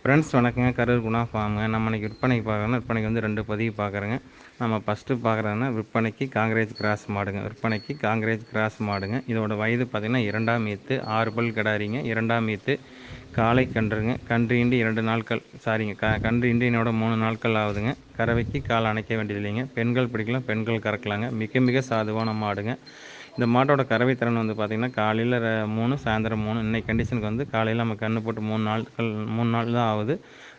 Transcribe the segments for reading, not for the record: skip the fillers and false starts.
Friends வணக்கங்க. கரூர் குணா ஃபார்முங்க. நம்ம இன்றைக்கி விற்பனைக்கு பார்க்குறோன்னா, விற்பனைக்கு வந்து 2 பதிவு பார்க்குறேங்க. நம்ம ஃபஸ்ட்டு பார்க்குறோன்னா விற்பனைக்கு காங்கிரேஜ் கிராஸ் மாடுங்க. விற்பனைக்கு காங்கிரேஜ் கிராஸ் மாடுங்க. இதோட வயது பார்த்திங்கன்னா 2ஆம் ஈத்து, 6 பல் கிடாரிங்க. 2ஆம் ஈத்து காளை கன்றுங்க. கன்று ஈண்டி 2 நாட்கள் கன்று ஈண்டி என்னோட 3 நாட்கள் ஆகுதுங்க. கறவைக்கு கால் அணைக்க வேண்டியது இல்லைங்க. பெண்கள் பிடிக்கலாம், பெண்கள் கறக்கலாங்க. மிக மிக சாதுவான மாடுங்க. இந்த மாட்டோட கறவை திறன் வந்து பார்த்திங்கன்னா காலையில் 3 சாயந்தரம் 3 இன்னைக்கு கண்டிஷனுக்கு வந்து காலையில் நம்ம கன்று போட்டு 3 நாள் தான் ஆகுது.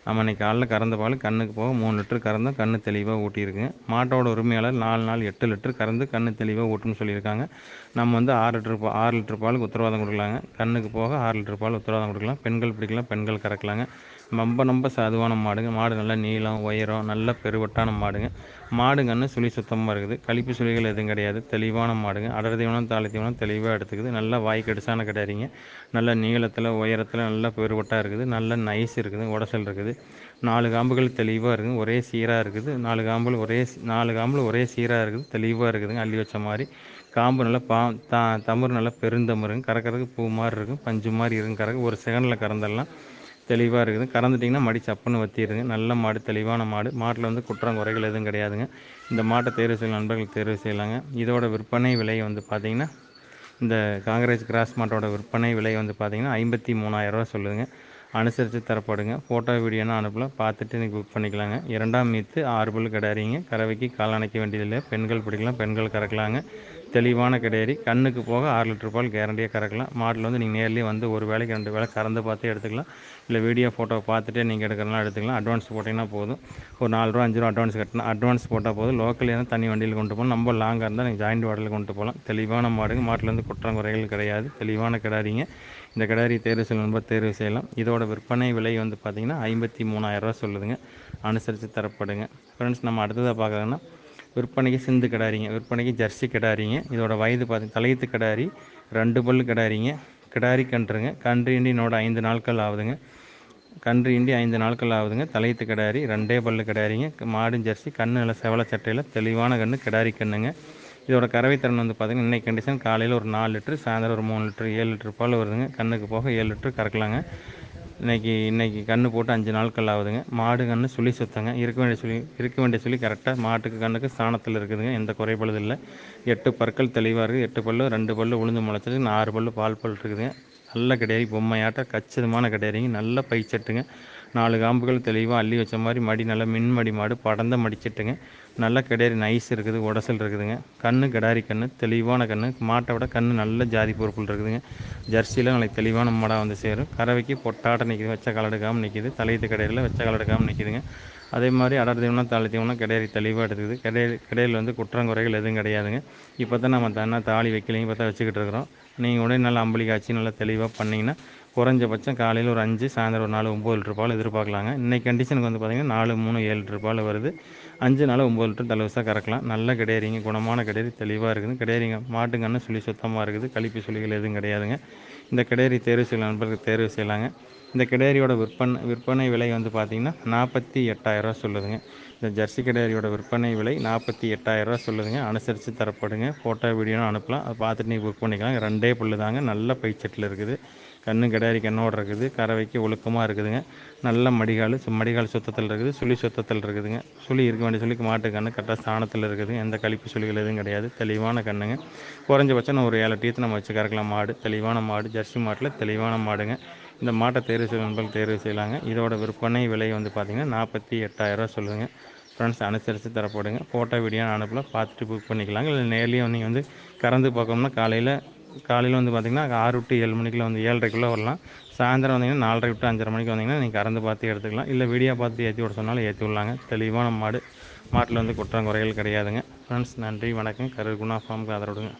நம்ம இன்றைக்கி காலைல கறந்த பால் கண்ணுக்கு போக 3 லிட்டர் கறந்தோம். கன்று தெளிவாக ஊட்டியிருக்குங்க. மாட்டோட உரிமையாளர் 4 நாள் 8 லிட்டர் கறந்து கன்று தெளிவாக ஊட்டுன்னு சொல்லியிருக்காங்க. நம்ம வந்து 6 லிட்டர் பாலுக்கு உத்தரவாதம் கொடுக்கலாங்க. கண்ணுக்கு போக 6 லிட்டர் பால் உத்தரவாதம் கொடுக்கலாம். பெண்கள் பிடிக்கலாம், பெண்கள் கறக்கலாங்க. ரொம்ப சாதுவான மாடுங்க. மாடு நல்ல நீளம், உயரம், நல்ல பெருவட்டான மாடுங்க. மாடுங்கன்னு சுழி சுத்தமாக இருக்குது. கழிப்பு சுழிகள் எதுவும் கிடையாது. தெளிவான மாடுங்க. அடர் தீவனம் தாளி தீவனம் தெளிவாக எடுத்துக்குது. நல்லா வாய் கடிசான கிடையாதுங்க. நல்ல நீளத்தில் உயரத்தில் நல்ல பெருவட்டாக இருக்குது. நல்ல நைஸ் இருக்குது. உடசல் இருக்குது. 4 காம்புகள் தெளிவாக இருக்குது. ஒரே சீராக இருக்குது. 4 காம்பில் ஒரே சீராக இருக்குது. தெளிவாக இருக்குதுங்க. அள்ளி வச்ச மாதிரி காம்பு நல்லா தமுறு நல்லா பெருந்தமுருங்க. கறக்கிறதுக்கு பூ மாதிரி இருக்கும். பஞ்சு மாதிரி இருக்கும். கறக்கு ஒரு செகண்டில் கறந்துடலாம். தெளிவாக இருக்குது. கறந்துட்டிங்கன்னா மடி சப்புன்னு வற்றிடுங்க. நல்ல மாடு, தெளிவான மாடு. மாட்டில் வந்து குற்றம் குறைகள் எதுவும் கிடையாதுங்க. இந்த மாட்டை தேர்வு செய்யும் நண்பர்கள் தேர்வு செய்யலாங்க. இதோட விற்பனை விலை வந்து பார்த்திங்கன்னா இந்த காங்கிரேஜ் கிராஸ் மாட்டோட விற்பனை விலை வந்து பார்த்திங்கன்னா 53,000 சொல்லுதுங்க. அனுசரித்து தரப்படுங்க. ஃபோட்டோ வீடியோனா அனுப்பலாம். பார்த்துட்டு நீங்கள் புக் பண்ணிக்கலாங்க. 2ஆம் ஈத்து 6 பல் கிடாரிங்க. கறவைக்கு கால் அணைக்க வேண்டியதில்லை. பெண்கள் பிடிக்கலாம், பெண்கள் கறக்கலாங்க. தெளிவான கிடாரி. கண்ணுக்கு போக 6 லிட்டர் பால் கேரண்டியாக கறக்கலாம். மாட்டில் வந்து நீங்கள் நேர்லேயே வந்து ஒரு வேளைக்கு 2 வேளை கறந்து பார்த்து எடுத்துக்கலாம். இல்லை வீடியோ ஃபோட்டோ பார்த்துட்டே நீங்கள் எடுக்கிறனால எடுத்துக்கலாம். அட்வான்ஸ் போட்டிங்கன்னா போதும். ஒரு 4 ரூபா 5 ரூபா அட்வான்ஸ் கட்டினா அட்வான்ஸ் போட்டால் போதும். லோக்கல் ஏன்னா தனி வண்டியில் கொண்டு போகலாம். நம்ம லாங்காக இருந்தால் நீங்கள் ஜாயிண்ட் வாடகையில் கொண்டு போகலாம். தெளிவான மாடுங்க. மாட்டில் வந்து குற்றம் குறைகள் கிடையாது. தெளிவான கிடாரிங்க. இந்த கிடாரி தேர்வு செய்யணும் நண்பர் தேர்வு செய்யலாம். இதோட விற்பனை விலை வந்து பார்த்திங்கன்னா 53,000 சொல்லுதுங்க. அனுசரித்து தரப்படுங்க. ஃப்ரெண்ட்ஸ் நம்ம அடுத்ததாக பார்க்குறோன்னா விற்பனைக்கு சிந்து கிடாரிங்க. விற்பனைக்கு ஜெர்சி கிடாரிங்க. இதோட வயது தலையீத்து கிடாரி 2 பல் கிடாரிங்க. கிடாரி கன்றுங்க. கன்று ஈண்டி என்னோட 5 நாட்கள் ஆகுதுங்க. கன்று ஈண்டி 5 நாட்கள் ஆகுதுங்க. தலையீத்து கிடாரி 2 பல்லு கிடாரிங்க. மாடு ஜெர்சி கன்று நல்ல செவல சட்டையில் தெளிவான கன்று கிடாரி கன்றுங்க. இதோட கறவை திறன் வந்து பார்த்திங்கன்னா இன்றைக்கி கண்டிஷன் காலையில் ஒரு 4 லிட்டரு, சாயந்தரம் ஒரு 3 லிட்டரு, 7 லிட்டர் பால் வருதுங்க. கண்ணுக்கு போக 7 லிட்டரு கறக்கலாங்க. இன்றைக்கி கன்று போட்டு 5 நாட்கள் ஆகுதுங்க. மாடு கன்று சுழி சுத்தங்க. இருக்க வேண்டிய சுழி கரெக்டாக மாட்டுக்கு கண்ணுக்கு ஸ்தானத்தில் இருக்குதுங்க. எந்த குறைபாடு இல்லை. 8 பற்கள் தெளிவாக இருக்குது. 8 பல்லு 2 பல்லு உளுந்து முளைச்சிருக்கு. 6 பல்லு பால் இருக்குதுங்க. நல்ல கிடாரி, பொம்மையாட்ட கச்சிதமான கிடாரிங்க. நல்ல பைச்சட்டுங்க. 4 காம்புகள் தெளிவாக அள்ளி வச்ச மாதிரி மடி நல்லா மின்மடி மாடு, படந்த மடிச்சட்டுங்க. நல்ல கிடாரி நைஸ் இருக்குது. உடசல் இருக்குதுங்க. கன்று கிடாரி கன்று தெளிவான கன்று. மாட்டை விட கன்று நல்ல ஜாதி பொறுப்பில் இருக்குதுங்க. ஜெர்சியில் நாளைக்கு தெளிவான மாடாக வந்து சேரும். கறவைக்கு பொட்டாட்டம் நிற்கிது. வச்ச கலடுக்காமல் நிற்கிது. தலையீத்து கிடாரியில் வச்ச கலடுக்காமல் நிற்கிதுங்க. அதே மாதிரி அடர் தீவனம் தாளி தீவனம் கிடாரி தெளிவாக எடுத்துக்குது. கிடாரியில் வந்து குற்றங்குறைகள் எதுவும் கிடையாதுங்க. இப்போ தான் நம்ம தாலி வைக்கலைங்க. இப்போ தான் வச்சுக்கிட்டு இருக்கிறோம். நீங்கள் உடனே நல்லா அம்பளி காய்ச்சி நல்லா தெளிவாக பண்ணிங்கன்னா குறைஞ்சபட்சம் காலையில் ஒரு 5, சாயந்தரம் ஒரு 4, 9 லிட்டர் பால் எதிர்பார்க்கலாங்க. இன்றைக்கி கண்டிஷனுக்கு வந்து பார்த்திங்கன்னா 4, 3, 7 லிட்டர் பால் வருது. 5 நாள் 9 லிட்டர் தலவசாக கறக்கலாம். நல்ல கிடாரிங்க. குணமான கிடாரி தெளிவாக இருக்குது. கிடாரிங்க மாட்டுங்கன்னு சுழி சுத்தமாக இருக்குது. கழிப்பு சுழிகள் எதுவும் கிடையாதுங்க. இந்த கிடாரி தேர்வு செய்யலாம் நண்பர்கள் தேர்வு செய்யலாங்க. இந்த கிடாரியோட விற்பனை விலை வந்து பார்த்திங்கன்னா 48,000 சொல்லுதுங்க. இந்த ஜெர்சி கிடாரியோட விற்பனை விலை 48,000 சொல்லுதுங்க. அனுசரித்து தரப்படுங்க. ஃபோட்டோ வீடியோன்னு அனுப்பலாம். அதை பார்த்துட்டு நீங்கள் புக் பண்ணிக்கலாம். 2 புல்லு தாங்க. நல்ல பைச்சட்டில் இருக்குது. கன்று கிடாரி கண்ணோடு இருக்குது. கறவைக்கு ஒழுக்கமாக இருக்குதுங்க. நல்ல மடிகால் சுத்தத்தில் இருக்குது. சுழி சுத்தத்தில் இருக்குதுங்க. சுழி இருக்க வேண்டிய சுழிக்கு மாட்டு கன்று கரெக்டாக ஸ்தானத்தில் இருக்குது. எந்த கழிப்பு சுழிகள் எதுவும் கிடையாது. தெளிவான கன்றுங்க. குறைஞ்சபட்சம் ஒரு 7 டீத்து நம்ம வச்சு கறக்கலாம். மாடு தெளிவான மாடு. ஜெர்சி மாட்டில் தெளிவான மாடுங்க. இந்த மாட்டை தேர்வு செய்யும் நண்பர்கள் தேர்வு செய்யலாங்க. இதோட விற்பனை விலை வந்து பார்த்திங்கன்னா 48,000 சொல்லுங்கள். ஃப்ரெண்ட்ஸ் அனுசரித்து தரப்படுங்க. ஃபோட்டோ வீடியோ அனுப்பலாம். பார்த்துட்டு புக் பண்ணிக்கலாங்க. இல்லை நேர்லேயே நீங்கள் வந்து கறந்து பார்க்கணும்னா காலையில் வந்து பார்த்திங்கன்னா 6 to 7 மணிக்குள்ள வந்து 7:30க்குள்ளே வரலாம். சாயந்தரம் வந்தீங்கன்னா 4:30 to 5:30 மணிக்கு வந்தீங்கன்னா நீங்கள் கறந்து பார்த்து எடுத்துக்கலாம். இல்லை வீடியோ பார்த்து ஏற்றி விட சொன்னாலும் ஏற்றி விடலாங்க. தெளிவான மாடு. மாட்டில் வந்து குற்றம் குறைகள் கிடையாதுங்க. ஃப்ரெண்ட்ஸ் நன்றி வணக்கம். கரூர் குணா ஃபார்முக்கு ஆதரவுடுங்க.